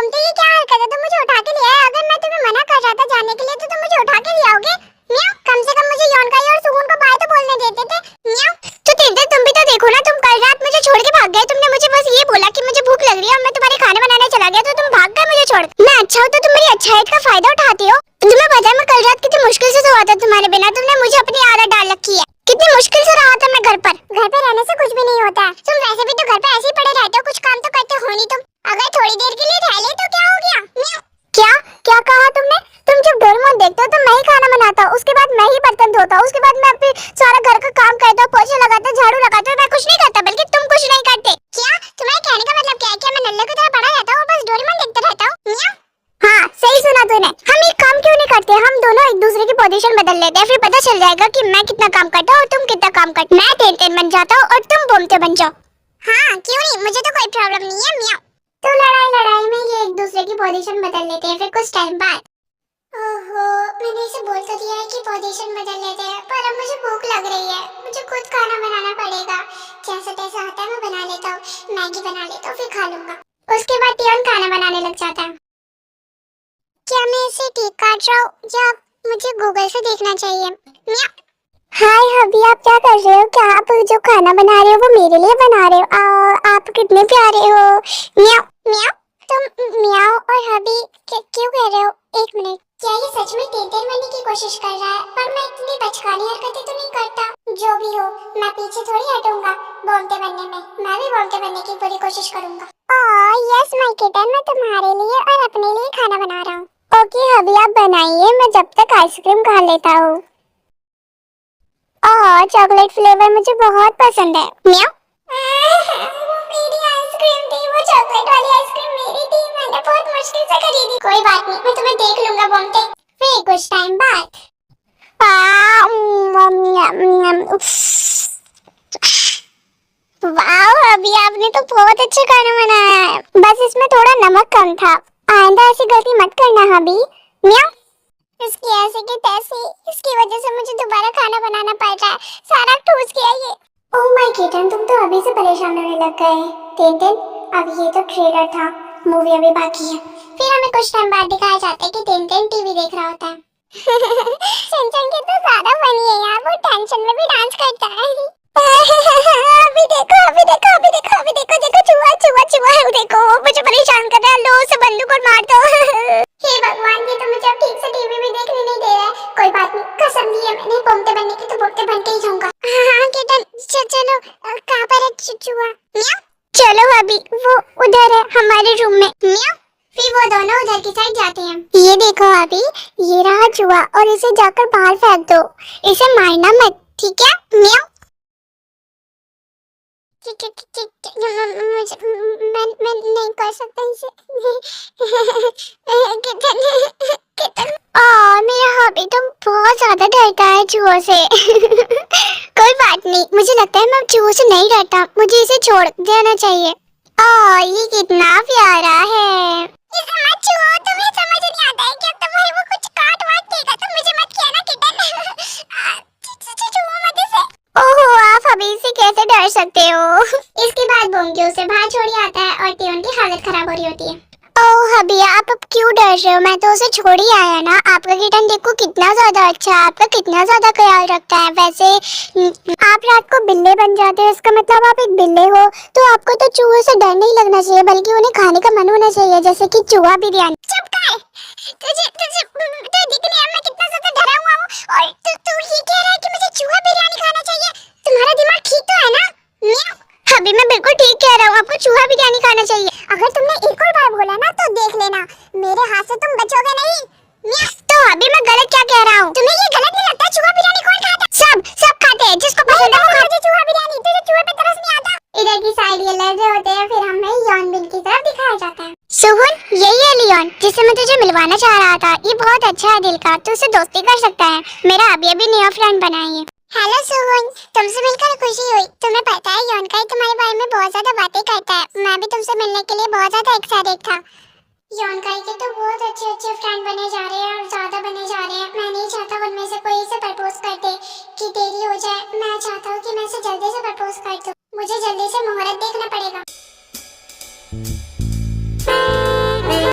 बोलते ये क्या हरकत है? तुम मुझे उठा के ले आए। अगर मैं तुम्हें मना कर रहा था जाने के लिए तो तुम मुझे उठा के ले आओगे। म्याऊ, कम से कम मुझे योनकाई और सुगुन को बाय तो बोलने देते थे। म्याऊ, तो तिंदे तुम भी तो देखो ना, तुम कल रात मुझे छोड़ के भाग गए। तुमने मुझे बस ये बोला कि मुझे भूख लग रही है और मैं तुम्हारे खाना बनाने चला गया तो तुम भाग गए मुझे छोड़। मैं अच्छा हूं तो तुम मेरी अच्छाई का फायदा उठाते हो। तुम्हें पता है मैं कल रात कितनी मुश्किल से सोया था तुम्हारे बिना। तुमने मुझे अपनी आदत डाल रखी है। कितनी मुश्किल से रहा था मैं घर पर। घर पे रहने से कुछ भी नहीं होता है। तुम वैसे भी तो घर पे ऐसे ही पड़े रहते हो, कुछ काम तो करते हो नहीं तुम। अगर थोड़ी देर के लिए रह ले तो क्या हो गया? क्या क्या कहा तुमने? तुम जब डोरेमोन देखते हो तो मैं ही खाना बनाता हूँ, उसके बाद मैं ही बर्तन धोता हूँ, उसके बाद मैं अपने सारा घर का काम करता हूँ, पोछे लगाता हूँ, झाड़ू लगाता हूँ। मैं कुछ नहीं करता, बल्कि तुम कुछ नहीं करते। क्या तुम्हारे कहने का मतलब क्या है? क्या मैं नल्ले की तरह पड़ा रहता हूँ और बस डोरेमोन देखते रहता हूँ? हाँ सही सुना तूने। हम एक काम क्यों नहीं करते? हम दोनों एक दूसरे की पोजीशन बदल लेते हैं, फिर पता चल जाएगा कि मैं कितना काम करता हूँ और तुम कितना काम करते। मैं टेंटेन बन जाता हूँ और तुम बोमते बन जाओ। हाँ क्यों नहीं, मुझे तो कोई प्रॉब्लम नहीं है। म्याऊ। तो लड़ाई में ये एक दूसरे की पोजीशन बदल लेते हैं, फिर कुछ टाइम बाद। ओहो, मैंने इसे बोल तो दिया है कि पोजीशन बदल लेते हैं, पर अब मुझे भूख लग रही है। मुझे खुद खाना बनाना पड़ेगा। जैसा तैसा आता है मैं बना लेता हूँ। मैगी बना लेता हूँ, फिर खा लूंगा। उसके बाद टियोन खाना बनाने लग जाता है। क्या मैं इसे ठीक काट रहा हूँ या मुझे गूगल से देखना चाहिए? हाय हबी, आप क्या कर रहे हो? क्या आप जो खाना बना रहे हो वो मेरे लिए बना रहे हो? आप कितने प्यारे हो। म्याऊ म्याऊ। तुम म्याऊ और हबी क्यों कह रहे हो? एक मिनट, क्या ये सच में टेंटेन बनने की कोशिश कर रहा है? पर मैं इतनी बचकानी हरकतें तो नहीं करता। जो भी हो, मैं पीछे थोड़ी हटूंगा बोलते बनने में। मैं भी बोलते बनने की पूरी कोशिश करूंगा। यस माय किटन, मैं तुम्हारे लिए और अपने लिए खाना बना रहा हूँ। ओके हबी, आप बनाइए, मैं जब तक आइसक्रीम खा लेता हूँ। चॉकलेट फ्लेवर मुझे बहुत पसंद है। म्याऊ। वो मेरी आइसक्रीम थी, वो चॉकलेट वाली आइसक्रीम मेरी थी। मैंने बहुत मुश्किल से खरीदी। कोई बात नहीं, मैं तुम्हें देख लूंगा बोमते। फिर कुछ टाइम बाद। वाह अभी आपने तो बहुत अच्छा खाना बनाया है। बस इसमें थोड़ा नमक कम था। आइंदा ऐसी गलती मत करना हबी। म्याऊ। इसकी ऐसे की तैसी, इसकी वजह से मुझे दोबारा खाना बनाना पड़ रहा है। सारा ठूस गया ये। ओह माय किटन, तुम तो अभी से परेशान होने लग गए। टिंटिन, अब ये तो ट्रेलर था, मूवी अभी बाकी है। फिर हमें कुछ टाइम बाद दिखाया जाता है कि टिंटिन टीवी देख रहा होता है। शिनचैन के तो ज्यादा फनी है यार, वो टेंशन में भी डांस करता है। अभी देखो अभी देखो अभी देखो अभी देखो, देखो चूहा चूहा चूहा है, देखो मुझे परेशान कर रहा है। लो उसे बंदूक और मार दो। हे भगवान, ये तो मुझे अब ठीक से टीवी भी देखने नहीं दे रहा है। कोई बात नहीं, कसम दी है मैंने, बोमते बनने की तो बोमते बन के ही जाऊंगा। हाँ किटन, चलो कहाँ पर है चूहा? म्याऊ। चलो अभी वो उधर है हमारे रूम में। म्याऊ। फिर वो दोनों उधर की साइड जाते हैं। ये देखो अभी, ये रहा चूहा और इसे जाकर बाहर फेंक दो। इसे मारना मत, ठीक है? म्याऊ। मैं नहीं कर सकता इसे। मेरा हॉबी तो बहुत ज्यादा डरता है चूहों से। कोई बात नहीं, मुझे लगता है मैं चूहों से नहीं डरता, मुझे इसे छोड़ देना चाहिए। ये कितना प्यारा है। इसे मत छुओ, तुम्हें समझ नहीं आता है क्या? तुम्हारे वो कुछ काट वाट देगा तो मुझे मत कहना किटन। छुओ मत इसे। ओहो, आप अभी इसे कैसे डर सकते हो? इसके बाद बोंगी उसे बाहर छोड़ आता है और टियोन की हालत खराब हो रही होती है। ओह हबी, आप अब क्यों डर रहे हो? मैं तो उसे छोड़ ही आया ना। आपका किटन देखो कितना ज्यादा अच्छा है, आपका कितना ज्यादा ख्याल रखता है। वैसे आप रात को बिल्ले बन जाते हो, इसका मतलब आप एक बिल्ले हो, तो आपको तो चूहों से डर नहीं लगना चाहिए, बल्कि उन्हें खाने का मन होना चाहिए, जैसे कि चूहा बिरयानी। चुप कर, तुझे तुझे तो दिख नहीं है मैं कितना ज्यादा डरा हुआ हूँ, और तू ये कह रहा है कि मुझे चूहा बिरयानी खाना चाहिए? तुम्हारा दिमाग ठीक तो है ना? म्याऊ। अभी मैं बिल्कुल ठीक कह रहा हूँ, आपको चूहा बिरयानी खाना चाहिए। अगर तुमने एक और बार बोला ना तो देख लेना, मेरे हाथ से तुम बचोगे नहीं। म्याऊ। तो अभी मैं गलत क्या कह रहा हूँ? तुम्हें ये गलत नहीं लगता? चूहा बिरयानी कौन खाता है? सब खाते हैं, जिसको पसंद है वो खाते। चूहा बिरयानी, तुझे चूहे पे तरस नहीं आता? इधर की साइड ये लड़ रहे होते हैं, फिर हमें यॉनबिन की तरफ दिखाया जाता है। सुहुन, यही है लियोन जिसे मैं तुझे मिलवाना चाह रहा था। ये बहुत अच्छा है दिल का, तू उससे दोस्ती कर सकता है। मेरा अभी नया फ्रेंड बना है। हेलो सुहुन, तुमसे मिलकर खुशी हुई। तुम्हें पता है योनकाई तुम्हारे बारे में बहुत ज्यादा बातें करता है। मैं भी तुमसे मिलने के लिए बहुत ज्यादा एक्साइटेड था। योनकाई के तो बहुत अच्छे अच्छे फ्रेंड बने जा रहे हैं और ज्यादा बने जा रहे हैं। मैं नहीं चाहता उनमें से कोई इसे प्रपोज कर दे कि देरी हो जाए। मैं चाहता हूँ कि मैं इसे जल्दी से प्रपोज कर दूँ। मुझे जल्दी से मुहूर्त देखना पड़ेगा।